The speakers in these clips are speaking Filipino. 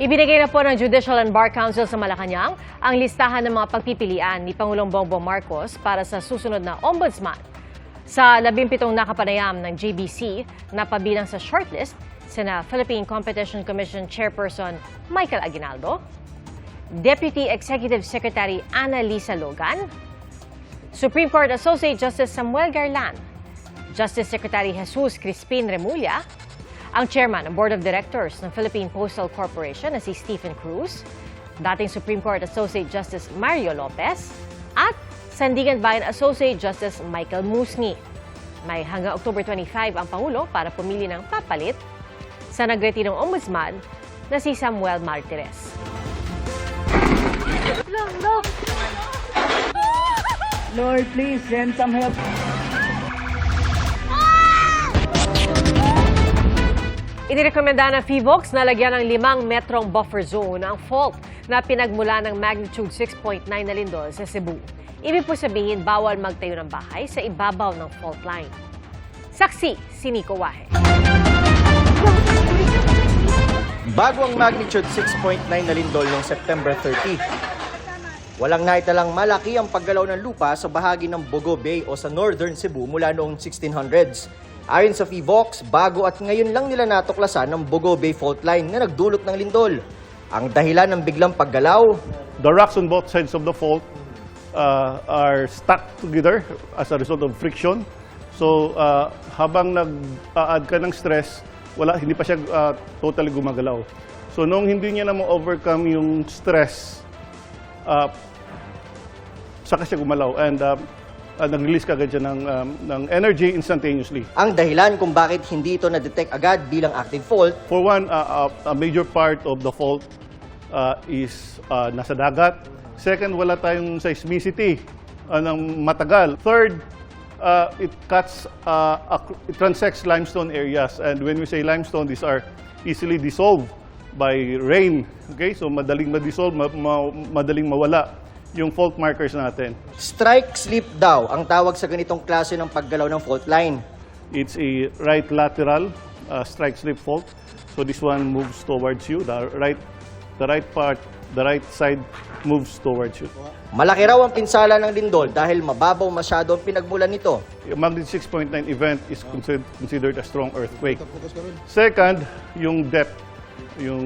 Ibinigay na po ng Judicial and Bar Council sa Malacanang ang listahan ng mga pagpipilian ni Pangulong Bongbong Marcos para sa susunod na ombudsman. Sa 17 nakapanayam ng JBC na pabilang sa shortlist, sina Philippine Competition Commission Chairperson Michael Aguinaldo, Deputy Executive Secretary Ana Lisa Logan, Supreme Court Associate Justice Samuel Garland, Justice Secretary Jesus Crispin Remulla, ang chairman ng Board of Directors ng Philippine Postal Corporation na si Stephen Cruz, dating Supreme Court Associate Justice Mario Lopez, at Sandigan Bayan Associate Justice Michael Musni. May hanggang October 25 ang Pangulo para pumili ng papalit sa nagretirong ombudsman na si Samuel Martires. Lord, please send some help. Inirekomenda ng PHIVOLCS na lagyan ng 5 metrong buffer zone ang fault na pinagmula ng magnitude 6.9 na lindol sa Cebu. Ibig po sabihin, bawal magtayo ng bahay sa ibabaw ng fault line. Saksi, si Nico Wahe. Bago ang magnitude 6.9 na lindol noong September 30, walang naitalang malaki ang paggalaw ng lupa sa bahagi ng Bogo Bay o sa Northern Cebu mula noong 1600s. Ayon sa PHIVOLCS, bago at ngayon lang nila natuklasan ng Bogo Bay fault line na nagdulot ng lindol. Ang dahilan ng biglang paggalaw, the rocks on both sides of the fault are stuck together as a result of friction. So habang nag-add ka ng stress, hindi pa siya totally gumagalaw. So nung hindi niya na ma-overcome yung stress, saka siya gumalaw and nag-release kagad siya ng energy instantaneously. ang dahilan kung bakit hindi ito na-detect agad bilang active fault, For one, a major part of the fault is nasa dagat. Second, wala tayong seismicity ng matagal. Third, it transects limestone areas. And when we say limestone, these are easily dissolved by rain. Okay? So madaling ma-dissolve, madaling mawala yung fault markers natin. strike slip daw ang tawag sa ganitong klase ng paggalaw ng fault line. It's a right lateral strike slip fault. So this one moves towards you. The right side moves towards you. Malaki raw ang pinsala ng lindol dahil mababaw masyado ang pinagmulan nito. A magnitude 6.9 event is considered a strong earthquake. Second, yung depth,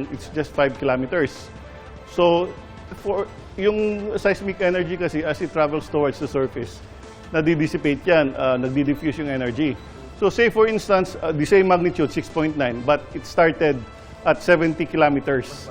it's just 5 kilometers. So yung seismic energy kasi as it travels towards the surface, nadi-dissipate yan, nagdi-diffuse yung energy. So say for instance, the same magnitude, 6.9, but it started at 70 kilometers.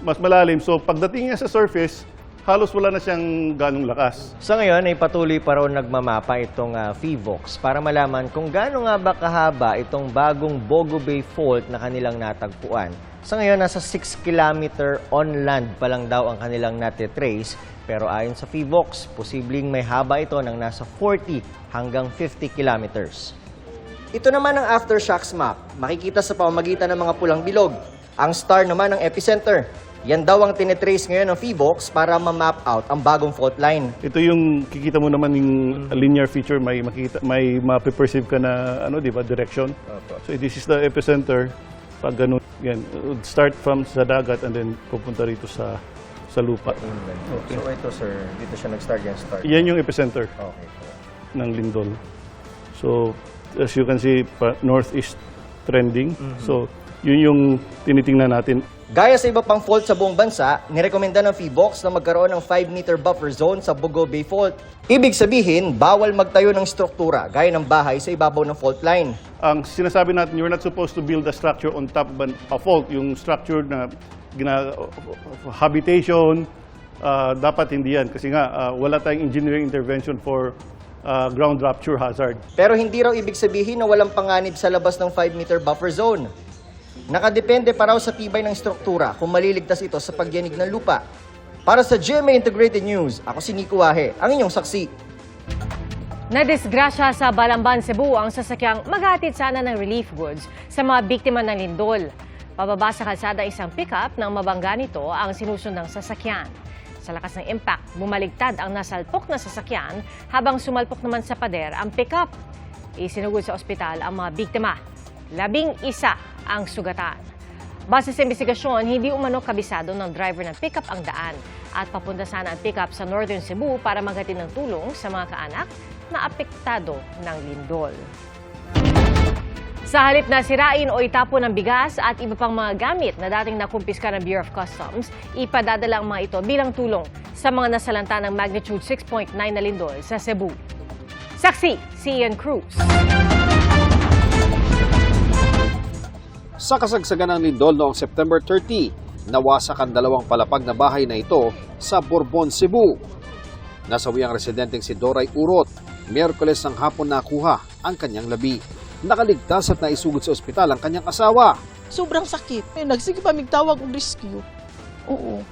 Mas malalim. So pagdating niya sa surface, halos wala na siyang ganong lakas. Sa ngayon ay patuloy pa raw nagmamapa itong PHIVOLCS para malaman kung gaano nga ba kahaba itong bagong Bogo Bay Fault na kanilang natagpuan. Sa ngayon, nasa 6 kilometer on land pa lang daw ang kanilang natitrace, pero ayon sa PHIVOLCS, posibleng may haba ito ng nasa 40 hanggang 50 kilometers. Ito naman ang aftershocks map. Makikita sa pamamagitan ng mga pulang bilog. Ang star naman ang epicenter. Yan daw ang tinitrace ngayon ng PHIVOLCS para ma-map out ang bagong fault line. Ito yung kikita mo naman yung linear feature, may mape-perceive ka na di ba, direction. So this is the epicenter. Pag ganun, yan, start from sa dagat and then pupunta rito sa lupa. Okay. So ito sir, dito siya nag-start yung start. Yan yung epicenter Okay. ng lindol. So as you can see, northeast trending. So yun yung tinitingnan natin. Gaya sa iba pang fault sa buong bansa, nirekomenda ng PHIVOLCS na magkaroon ng 5-meter buffer zone sa Bogo Bay Fault. Ibig sabihin, bawal magtayo ng struktura gaya ng bahay sa ibabaw ng fault line. Ang sinasabi natin, you're not supposed to build a structure on top of a fault. Yung structure na habitation, dapat hindi yan. Kasi nga, wala tayong engineering intervention for ground rupture hazard. Pero hindi raw ibig sabihin na walang panganib sa labas ng 5-meter buffer zone. Nakadepende pa raw sa tibay ng struktura kung maliligtas ito sa pagyanig ng lupa. Para sa GMA Integrated News, ako si Nico Wahe, ang inyong saksi. Nadisgrasya sa Balamban, Cebu ang sasakyang maghatid sana ng relief goods sa mga biktima ng lindol. Pababa sa kalsada isang pickup nang mabangga nito ang sinusundang sasakyan. Sa lakas ng impact, bumaligtad ang nasalpok na sasakyan habang sumalpok naman sa pader ang pickup. Isinugod sa ospital ang mga biktima. 11 ang sugatan. Base sa investigasyon, hindi umano kabisado ng driver ng pickup ang daan at papunta sana ang pickup sa Northern Cebu para maghatid ng tulong sa mga kaanak na apektado ng lindol. Sa halip na sirain o itapon ng bigas at iba pang mga gamit na dating nakumpiska ng Bureau of Customs, ipadadala ang mga ito bilang tulong sa mga nasalanta ng magnitude 6.9 na lindol sa Cebu. Saksi, si Ian Cruz. Sa kasagsagan ng lindol noong September 30, nawasak ang dalawang palapag na bahay na ito sa Bourbon, Cebu. Nasawi ang residenteng si Doray Urot. Miyerkules ng hapon nakuha ang kanyang labi. Nakaligtas at naisugod sa ospital ang kanyang asawa. Sobrang sakit. Nagsige pa migtawag og rescue. Oo.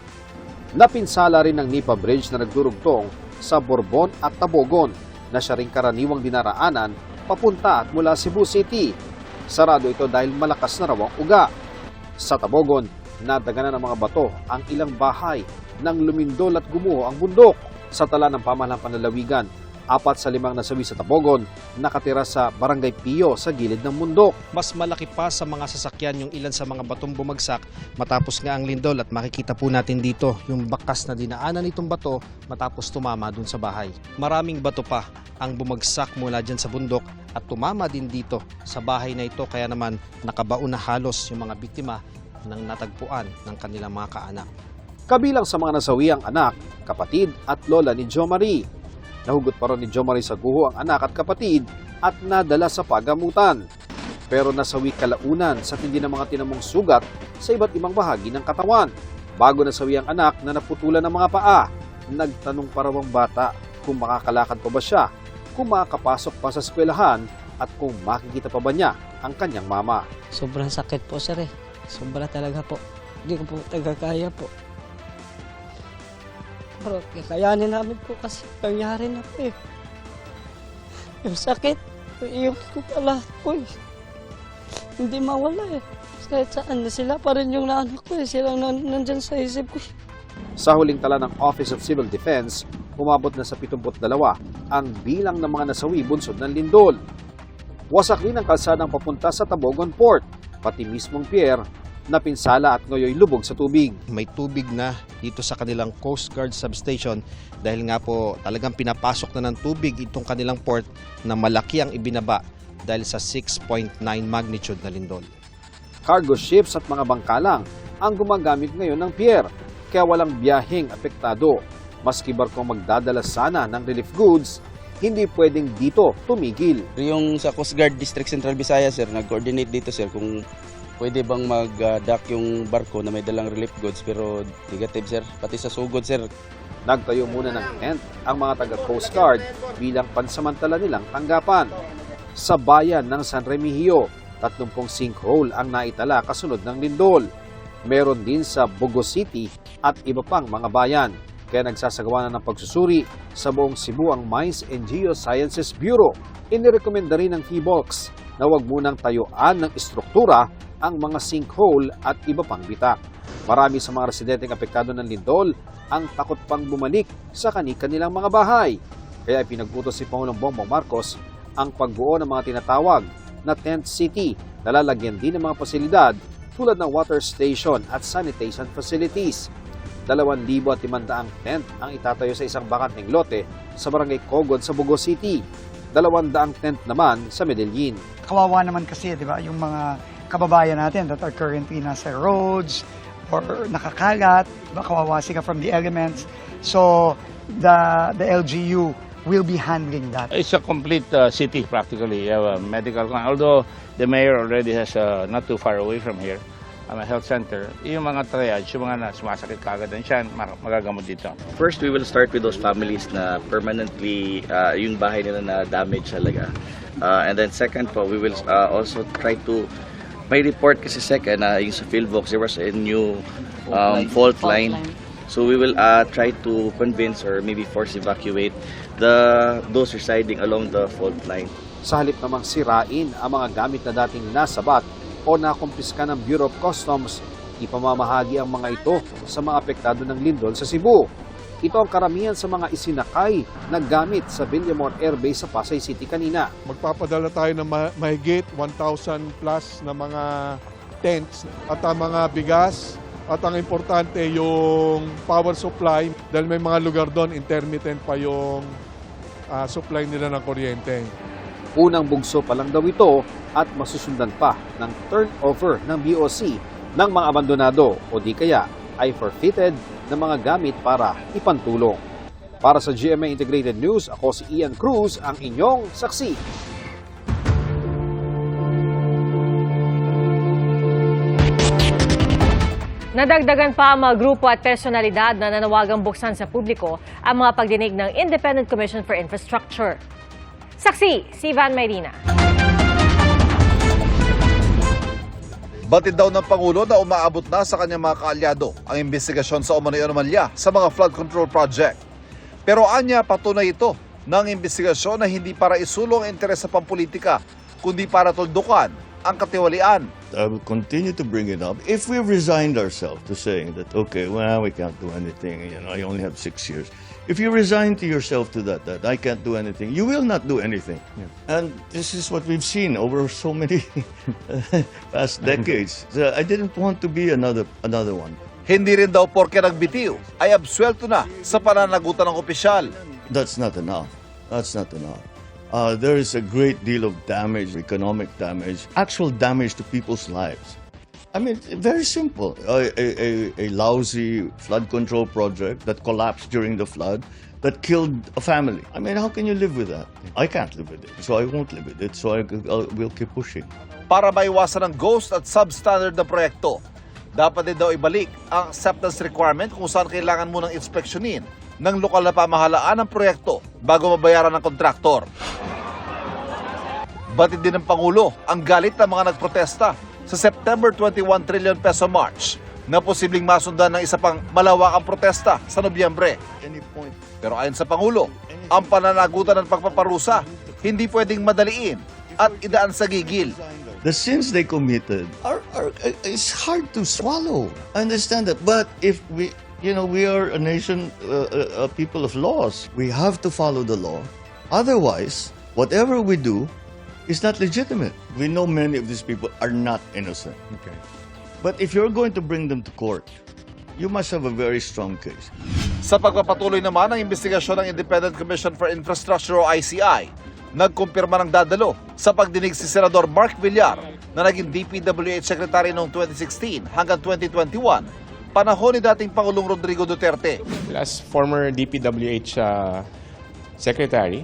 Napinsala rin ng Nipa Bridge na nagdurugtong sa Bourbon at Tabogon na siya ring karaniwang dinaraanan papunta at mula Cebu City. Sarado ito dahil malakas na raw ang uga. Sa Tabogon, nadaganan ng mga bato ang ilang bahay nang lumindol at gumuho ang bundok. Sa tala ng pamahalang panlalawigan, 4 sa 5 nasawi sa Tabogon nakatira sa Barangay Pio sa gilid ng bundok. Mas malaki pa sa mga sasakyan yung ilan sa mga batong bumagsak matapos nga ang lindol at makikita po natin dito yung bakas na dinaanan nitong bato matapos tumama dun sa bahay. Maraming bato pa ang bumagsak mula dyan sa bundok at tumama din dito sa bahay na ito kaya naman nakabaon na halos yung mga biktima ng natagpuan ng kanilang mga kaanak. Kabilang sa mga nasawi ang anak, kapatid at lola ni Jo Marie. Nahugot pa rin ni Jo Marie sa guho ang anak at kapatid at nadala sa pagamutan. Pero nasawi kalaunan sa tindi ng mga tinamong sugat sa iba't ibang bahagi ng katawan. Bago nasawi ang anak na naputulan ng mga paa, nagtanong pa raw ang bata kung makakalakad pa ba siya, kung makakapasok pa sa eskwelahan at kung makikita pa ba niya ang kanyang mama. Sobrang sakit po, sir eh. Sobra talaga po. Hindi ko po tagakaya po. Pero kakayanin namin po kasi nangyari na po eh. Yung sakit, yung ko pala po eh. Hindi mawala eh. Kahit saan na sila pa rin yung anak ko eh. Sila nandyan sa isip ko. Sa huling tala ng Office of Civil Defense, umabot na sa 72 ang bilang ng mga nasawi bunsod ng lindol. Wasak rin ang kalsadang papunta sa Tabogon Port, pati mismong pier, napinsala at ngayoy lubog sa tubig. May tubig na dito sa kanilang Coast Guard substation dahil nga po talagang pinapasok na ng tubig itong kanilang port na malaki ang ibinaba dahil sa 6.9 magnitude na lindol. Cargo ships at mga bangkalang ang gumagamit ngayon ng pier, kaya walang biyaheng apektado. Maski barkong magdadala sana ng relief goods, hindi pwedeng dito tumigil. Yung sa Coast Guard District Central Visayas, sir, nag-coordinate dito, sir, kung pwede bang mag-dock yung barko na may dalang relief goods, pero negative, sir. Pati sa sugod, sir. Nagtayo muna ng tent ang mga taga-Coast Guard bilang pansamantala nilang tanggapan. Sa bayan ng San Remigio, 30 sinkhole ang naitala kasunod ng lindol. Meron din sa Bogo City at iba pang mga bayan. Kaya nagsasagawa na ng pagsusuri sa buong Cebu ang Mines and Geosciences Bureau. Inirekomenda rin ng PHIVOLCS na huwag munang tayuan ng istruktura ang mga sinkhole at iba pang bitak. Marami sa mga residenteng apektado ng lindol ang takot pang bumalik sa kanilang mga bahay. Kaya ipinagutos si Pangulong Bongbong Marcos ang pagbuo ng mga tinatawag na tent city na lalagyan din ng mga pasilidad tulad ng water station at sanitation facilities. 2,500 tent ang itatayo sa isang bakanteng lote sa Barangay Cogod sa Bogo City. 200 tent naman sa Medellin. Kawawa naman kasi, di ba, yung mga kababayan natin that are currently nasa roads or nakakalat, diba, kawawa sila from the elements. So the LGU will be handling that. It's a complete city practically. You have a medical, although the mayor already has not too far away from here, a health center. Yung mga triage, yung mga sumasakit kagad din siya, magagamot dito. First, we will start with those families na permanently yung bahay nila na damage talaga. And then second po, we will also try to may report kasi second yung sa PhilVox, there was a new fault line. So we will try to convince or maybe force evacuate those residing along the fault line. Sa halip namang sirain ang mga gamit na dating nasabat o nakumpiska ng Bureau of Customs, ipamamahagi ang mga ito sa mga apektado ng lindol sa Cebu. Ito ang karamihan sa mga isinakay na gamit sa Villamor Air Base sa Pasay City kanina. Magpapadala tayo ng mahigit 1,000 plus na mga tents at ang mga bigas at ang importante yung power supply dahil may mga lugar doon intermittent pa yung supply nila ng kuryente. Unang bugso pa lang daw ito at masusundan pa ng turnover ng BOC ng mga abandonado o di kaya ay forfeited ng mga gamit para ipantulong. Para sa GMA Integrated News, ako si Ian Cruz, ang inyong saksi. Nadagdagan pa ang mga grupo at personalidad na nanawagang buksan sa publiko ang mga pagdinig ng Independent Commission for Infrastructure. Saksi, si Van Mayrina. Batid daw ng Pangulo na umaabot na sa kanyang mga kaalyado ang investigasyon sa umano'y anomalya sa mga flood control project. Pero anya patunay ito ng investigasyon na hindi para isulong ang interes sa pampolitika, kundi para tuldukan ang katiwalian. I will continue to bring it up. If we resigned ourselves to saying that, okay, well, we can't do anything, I only have 6 years. If you resign to yourself to that I can't do anything, you will not do anything. And this is what we've seen over so many past decades. So I didn't want to be another one. Hindi rin daw porke nagbitiw ay absuelto na sa pananagutan ng opisyal. That's not enough. That's not enough. There is a great deal of damage, economic damage, actual damage to people's lives. I mean, very simple. A lousy flood control project that collapsed during the flood that killed a family. I mean, how can you live with that? I can't live with it, so I won't live with it. So I will keep pushing. Para maiwasan ang ghost at substandard na proyekto, dapat din daw ibalik ang acceptance requirement kung saan kailangan munang inspeksyonin ng lokal na pamahalaan ng proyekto bago mabayaran ng kontraktor. Batid din ng Pangulo ang galit ng mga nagprotesta sa September 21 trillion peso march na posibleng masundan ng isa pang malawakang protesta sa Nobyembre. Pero ayon sa Pangulo, ang pananagutan ng pagpaparusa hindi pwedeng madaliin at idaan sa gigil. The sins they committed it's hard to swallow. I understand that, but if we are a nation, a people of laws. We have to follow the law. Otherwise, whatever we do is not legitimate. We know many of these people are not innocent. Okay. But if you're going to bring them to court, you must have a very strong case. Sa pagpapatuloy naman ng investigasyon ng Independent Commission for Infrastructure o ICI, nagkumpirma ng dadalo sa pagdinig si Senador Mark Villar na naging DPWH Secretary noong 2016 hanggang 2021, panahon ni dating Pangulong Rodrigo Duterte. As former DPWH Secretary,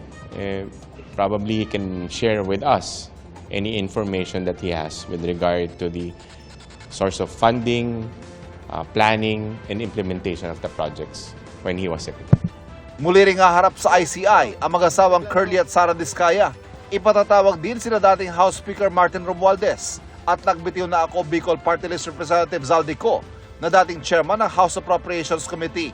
probably he can share with us any information that he has with regard to the source of funding, planning, and implementation of the projects when he was Secretary. Muli ring haharap sa ICI ang mag-asawang Curly at Sara Diskaya. Ipatatawag din sila dating House Speaker Martin Romualdez at nagbitiw na ako Bicol Party List Representative Zaldico na dating chairman ng House Appropriations Committee.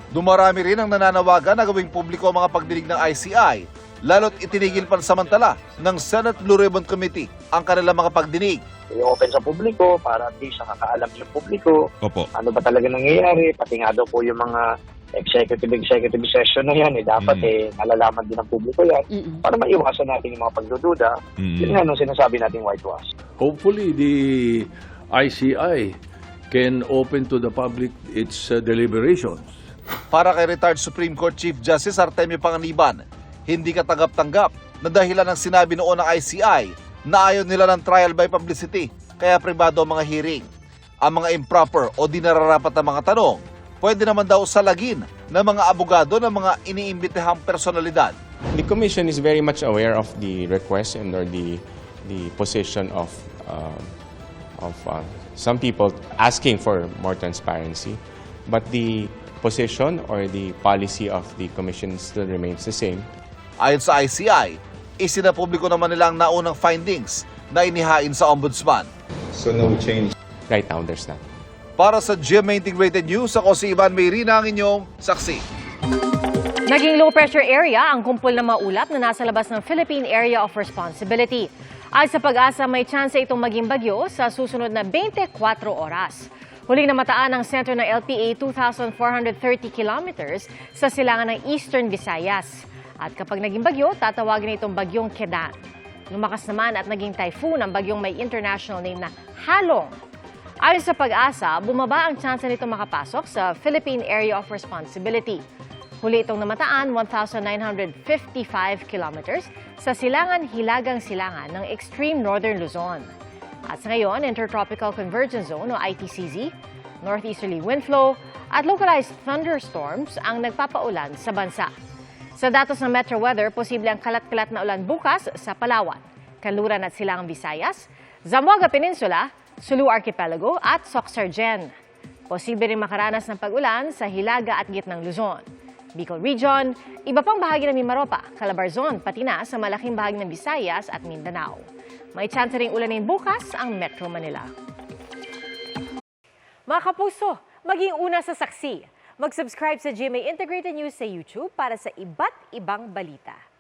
Dumarami rin ang nananawagan na gawing publiko ang mga pagdinig ng ICI, lalo't itinigil pansamantala ng Senate Blue Ribbon Committee ang kanilang mga pagdinig. I-open sa publiko para at least nakakaalam yung publiko. Opo. Ano ba talaga nangyayari, pati nga daw po yung mga executive session na yan, dapat nalalaman din ng publiko yan para maiwasan natin yung mga pagdududa. Yun nga nung sinasabi natin whitewash. Hopefully, the ICI can open to the public its deliberations. Para kay retired Supreme Court Chief Justice Artemio Panganiban, hindi katanggap-tanggap na dahilan ng sinabi noon ng ICI na ayaw nila ng trial by publicity, kaya pribado ang mga hearing. Ang mga improper o di nararapat na mga tanong, pwede naman daw salagin ng mga abogado ng mga iniimbitehang personalidad. The Commission is very much aware of the request and or the position of some people asking for more transparency, but the position or the policy of the Commission still remains the same. Ayon sa ICI, isinapubliko naman nila ang naunang findings na inihain sa Ombudsman. So no change? Right now, there's not. Para sa GMA Integrated News, ako si Ivan Mayrina, ang inyong saksi. Naging low-pressure area ang kumpol ng mga ulap na nasa labas ng Philippine Area of Responsibility. Ay sa Pag-asa, may tsansa itong maging bagyo sa susunod na 24 oras. Huling namataan ang sentro ng LPA 2,430 kilometers sa silangan ng Eastern Visayas. At kapag naging bagyo, tatawagin itong bagyong Kedan. Lumakas naman at naging typhoon ang bagyong may international name na Halong Ayon sa Pag-asa, bumaba ang tsansa nito makapasok sa Philippine Area of Responsibility. Huli itong namataan 1,955 kilometers sa silangan-hilagang silangan ng extreme northern Luzon. At sa ngayon, Intertropical Convergence Zone o ITCZ, northeasterly wind flow at localized thunderstorms ang nagpapaulan sa bansa. Sa datos ng Metro Weather, posible ang kalat-kalat na ulan bukas sa Palawan, Kanluran at Silangang Visayas, Zamboanga Peninsula, Sulu Archipelago at Soxargen. Posible rin makaranas ng pag-ulan sa Hilaga at gitnang Luzon, Bicol Region, iba pang bahagi ng Mimaropa, Calabarzon, pati na sa malaking bahagi ng Visayas at Mindanao. May chance ring ulanin bukas ang Metro Manila. Mga kapuso, maging una sa saksi. Mag-subscribe sa GMA Integrated News sa YouTube para sa iba't ibang balita.